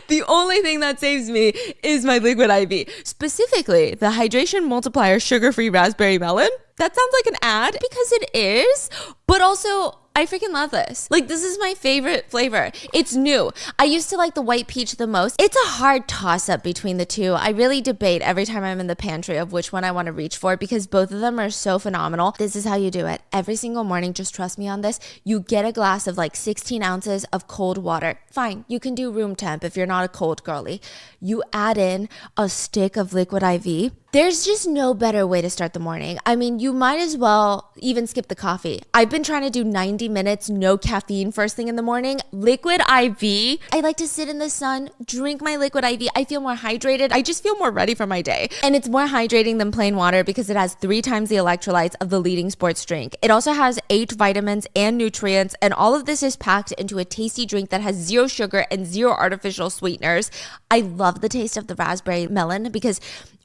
The only thing that saves me is my liquid IV. Specifically, the hydration multiplier sugar-free raspberry melon. That sounds like an ad because it is, but also I freaking love this. Like, this is my favorite flavor. It's new. I used to like the white peach the most. It's a hard toss-up between the two. I really debate every time I'm in the pantry of which one I want to reach for because both of them are so phenomenal. This is how you do it. Every single morning, just trust me on this. You get a glass of like 16 ounces of cold water. Fine, you can do room temp if you're not a cold girly. You add in a stick of liquid IV. There's just no better way to start the morning. I mean, you might as well even skip the coffee. I've been trying to do 90 minutes, no caffeine first thing in the morning. Liquid IV. I like to sit in the sun, drink my liquid IV. I feel more hydrated. I just feel more ready for my day. And it's more hydrating than plain water because it has 3 times the electrolytes of the leading sports drink. It also has 8 vitamins and nutrients, and all of this is packed into a tasty drink that has 0 sugar and 0 artificial sweeteners. I love the taste of the raspberry melon because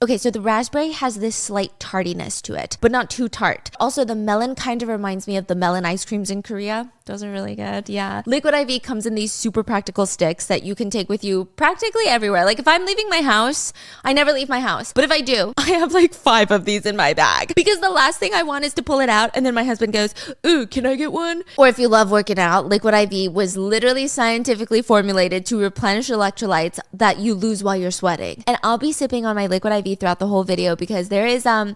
okay, so the raspberry has this slight tartiness to it, but not too tart. Also, the melon kind of reminds me of the melon ice creams in Korea. Those are really good, yeah. Liquid IV comes in these super practical sticks that you can take with you practically everywhere. Like if I'm leaving my house, I never leave my house. But if I do, I have like 5 of these in my bag. Because the last thing I want is to pull it out and then my husband goes, ooh, can I get one? Or if you love working out, Liquid IV was literally scientifically formulated to replenish electrolytes that you lose while you're sweating. And I'll be sipping on my Liquid IV throughout the whole video because there is time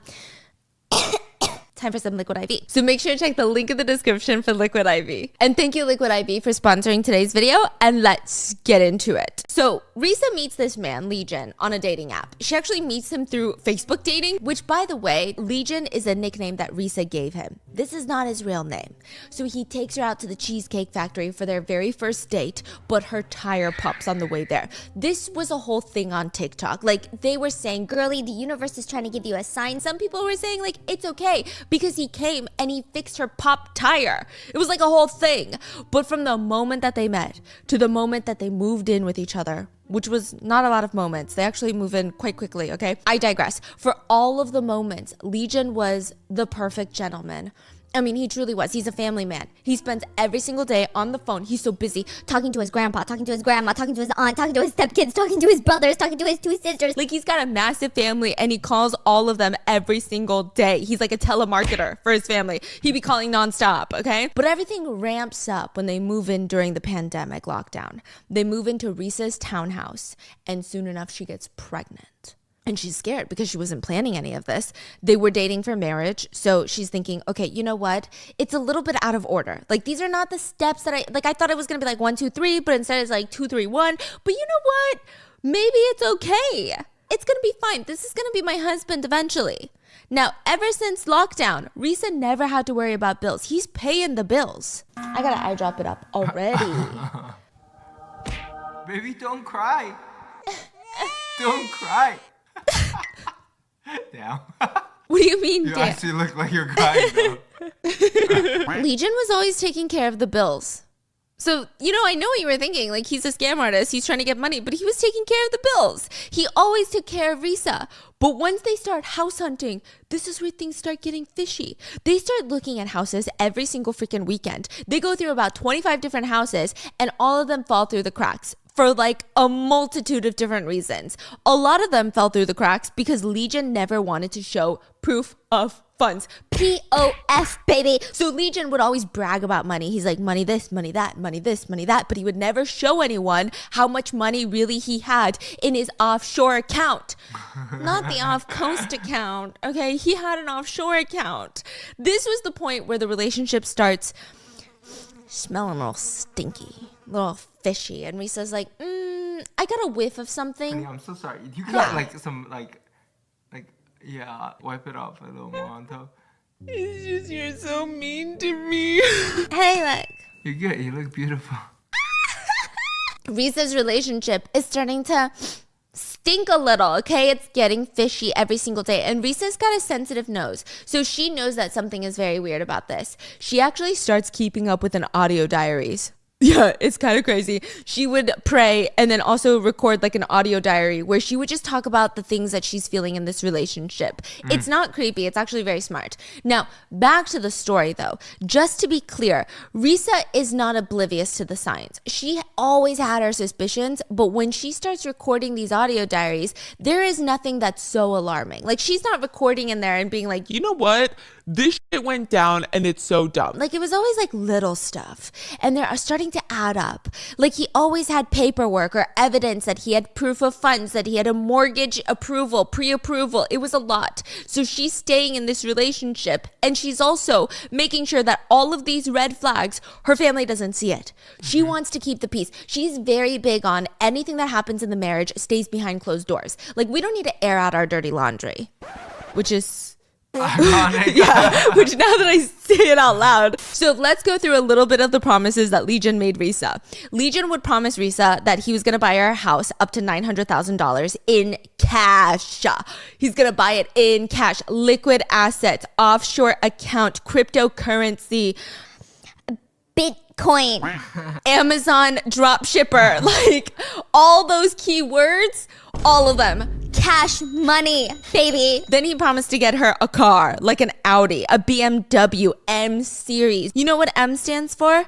for some Liquid IV. So make sure to check the link in the description for Liquid IV. And thank you, Liquid IV, for sponsoring today's video. And let's get into it. So Risa meets this man, Legion, on a dating app. She actually meets him through Facebook dating, which, by the way, Legion is a nickname that Risa gave him. This is not his real name. So he takes her out to the Cheesecake Factory for their very first date, but her tire pops on the way there. This was a whole thing on TikTok. Like, they were saying, girly, the universe is trying to give you a sign. Some people were saying, like, it's okay because he came and he fixed her pop tire. It was like a whole thing. But from the moment that they met to the moment that they moved in with each other, which was not a lot of moments. They actually move in quite quickly, okay? I digress. For all of the moments, Legion was the perfect gentleman. I mean, he truly was. He's a family man. He spends every single day on the phone. He's so busy talking to his grandpa, talking to his grandma, talking to his aunt, talking to his stepkids, talking to his brothers, talking to his 2 sisters. Like, he's got a massive family and he calls all of them every single day. He's like a telemarketer for his family. He'd be calling nonstop, okay? But everything ramps up when they move in during the pandemic lockdown. They move into Risa's townhouse and soon enough she gets pregnant. And she's scared because she wasn't planning any of this. They were dating for marriage. So she's thinking, okay, you know what? It's a little bit out of order. Like, these are not the steps that I thought it was going to be like 1, 2, 3, but instead it's like 2, 3, 1. But you know what? Maybe it's okay. It's going to be fine. This is going to be my husband eventually. Now, ever since lockdown, Risa never had to worry about bills. He's paying the bills. I got to eye drop it up already. Baby, don't cry. Don't cry. Damn. What do you mean, You damn? actually look like you're crying, though. Legion was always taking care of the bills. So, you know, I know what you were thinking. Like, he's a scam artist. He's trying to get money, but he was taking care of the bills. He always took care of Risa. But once they start house hunting, this is where things start getting fishy. They start looking at houses every single freaking weekend. They go through about 25 different houses, and all of them fall through the cracks. For like a multitude of different reasons. A lot of them fell through the cracks because Legion never wanted to show proof of funds. POF, baby. So Legion would always brag about money. He's like, money this, money that, money this, money that. But he would never show anyone how much money really he had in his offshore account. Not the off-coast account, okay? He had an offshore account. This was the point where the relationship starts smelling a little stinky, a little fishy. And Risa's like, I got a whiff of something. Honey, I'm so sorry. You got like some yeah, wipe it off a little more on top. It's just, you're so mean to me. Hey, look. You're good. You look beautiful. Risa's relationship is starting to stink a little, okay? It's getting fishy every single day. And Risa's got a sensitive nose. So she knows that something is very weird about this. She actually starts keeping up with an audio diaries. Yeah, it's kind of crazy. She would pray and then also record like an audio diary where she would just talk about the things that she's feeling in this relationship. It's not creepy. It's actually very smart. Now, back to the story though. Just to be clear, Risa is not oblivious to the signs. She always had her suspicions, but when she starts recording these audio diaries, there is nothing that's so alarming. Like she's not recording in there and being like, you know what? This shit went down and it's so dumb. Like it was always like little stuff and they're starting to add up. Like he always had paperwork or evidence that he had proof of funds, that he had a mortgage approval, pre-approval. It was a lot. So she's staying in this relationship and she's also making sure that all of these red flags, her family doesn't see it. She wants to keep the peace. She's very big on anything that happens in the marriage stays behind closed doors. Like we don't need to air out our dirty laundry, which is Ironic. yeah, which now that I say it out loud. So let's go through a little bit of the promises that Legion made Risa. Legion would promise Risa that he was going to buy her a house up to $900,000 in cash. He's going to buy it in cash, liquid assets, offshore account, cryptocurrency, Bitcoin. Amazon drop shipper, like all those keywords, all of them. Cash money, baby. Then he promised to get her a car, like an Audi, a BMW M series. You know what M stands for?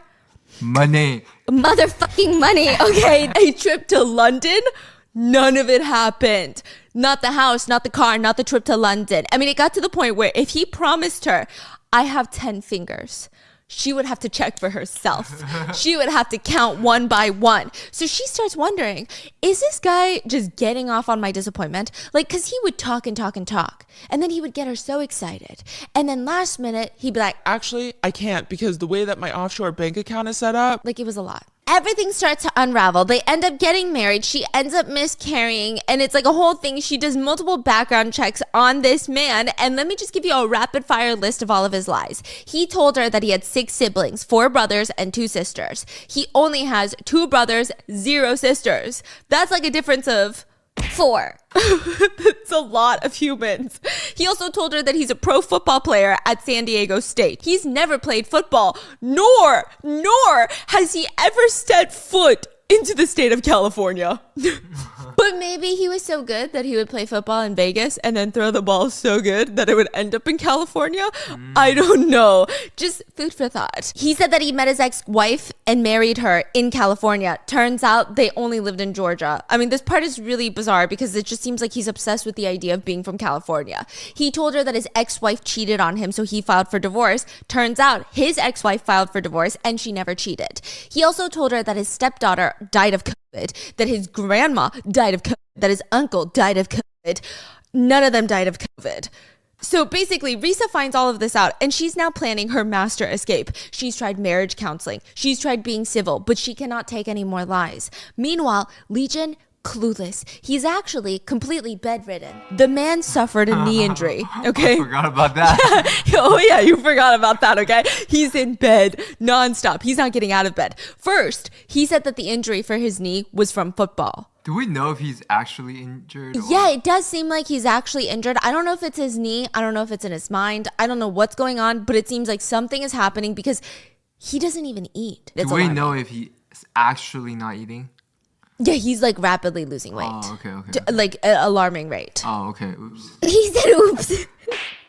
Money. Motherfucking money. Okay, a trip to London, none of it happened. Not the house, not the car, not the trip to London. I mean, it got to the point where if he promised her, I have 10 fingers, she would have to check for herself. She would have to count one by one. So she starts wondering, is this guy just getting off on my disappointment? Like, because he would talk and talk and talk. And then he would get her so excited. And then last minute, he'd be like, Actually, I can't because the way that my offshore bank account is set up. like it was a lot. Everything starts to unravel. They end up getting married. She ends up miscarrying. And it's like a whole thing. She does multiple background checks on this man. And let me just give you a rapid fire list of all of his lies. He told her that he had 6 siblings, 4 brothers and 2 sisters. He only has 2 brothers, 0 sisters. That's like a difference of 4. That's a lot of humans. He also told her that he's a pro football player at San Diego State. He's never played football, nor has he ever stepped foot into the state of California. But maybe he was so good that he would play football in Vegas and then throw the ball so good that it would end up in California. I don't know. Just food for thought. He said that he met his ex-wife and married her in California. Turns out they only lived in Georgia. I mean, this part is really bizarre because it just seems like he's obsessed with the idea of being from California. He told her that his ex-wife cheated on him, so he filed for divorce. Turns out his ex-wife filed for divorce and she never cheated. He also told her that his stepdaughter died of COVID, that his grandma died of COVID, that his uncle died of COVID. None of them died of COVID. So basically, Risa finds all of this out and she's now planning her master escape. She's tried marriage counseling. She's tried being civil, but she cannot take any more lies. Meanwhile, Legion, clueless. He's actually completely bedridden. The man suffered a knee injury, okay? I forgot about that. Oh yeah, you forgot about that, okay? He's in bed nonstop. He's not getting out of bed. First, he said that the injury for his knee was from football. Do we know if he's actually injured? Yeah, it does seem like he's actually injured. I don't know if it's his knee. I don't know if it's in his mind. I don't know what's going on, but it seems like something is happening because he doesn't even eat. Do we know if he's actually not eating? Yeah, he's like rapidly losing weight. Oh, okay. Like an alarming rate. Oh, okay. Oops. He said oops.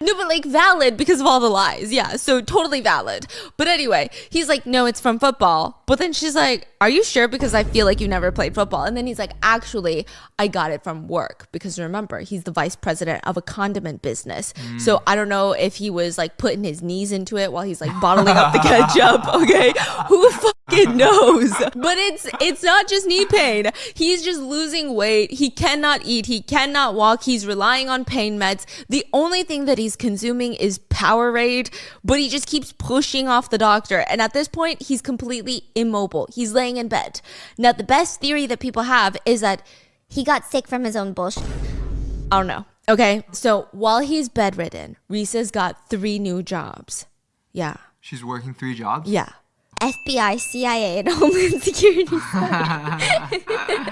No, but like valid because of all the lies. Yeah, so totally valid. But anyway, he's like, no, it's from football. But then she's like, are you sure? Because I feel like you never played football. And then he's like, actually, I got it from work. Because remember, he's the vice president of a condiment business. So I don't know if he was like putting his knees into it while he's like bottling up the ketchup. Okay, who fucking knows? But it's not just knee pain. He's just losing weight. He cannot eat. He cannot walk. He's relying on pain meds. The only thing that he's consuming is Powerade, but he just keeps pushing off the doctor. And at this point, he's completely immobile. He's laying in bed. Now, the best theory that people have is that He got sick from his own bullshit. I don't know. Okay, so while he's bedridden, Risa's got 3 new jobs. Yeah. She's working 3 jobs? Yeah. FBI, CIA, and Homeland Security.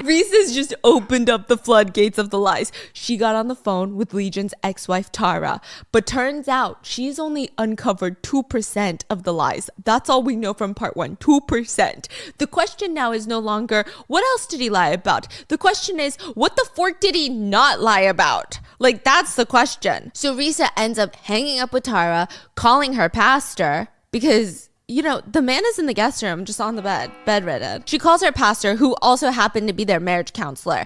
Reese's just opened up the floodgates of the lies. She got on the phone with Legion's ex-wife Tara, but turns out she's only uncovered 2% of the lies. That's all we know from part 1, 2%. The question now is no longer, what else did he lie about? The question is, what the fork did he not lie about? Like, that's the question. So Risa ends up hanging up with Tara, calling her pastor, because, you know, the man is in the guest room, just on the bedridden. She calls her pastor, who also happened to be their marriage counselor.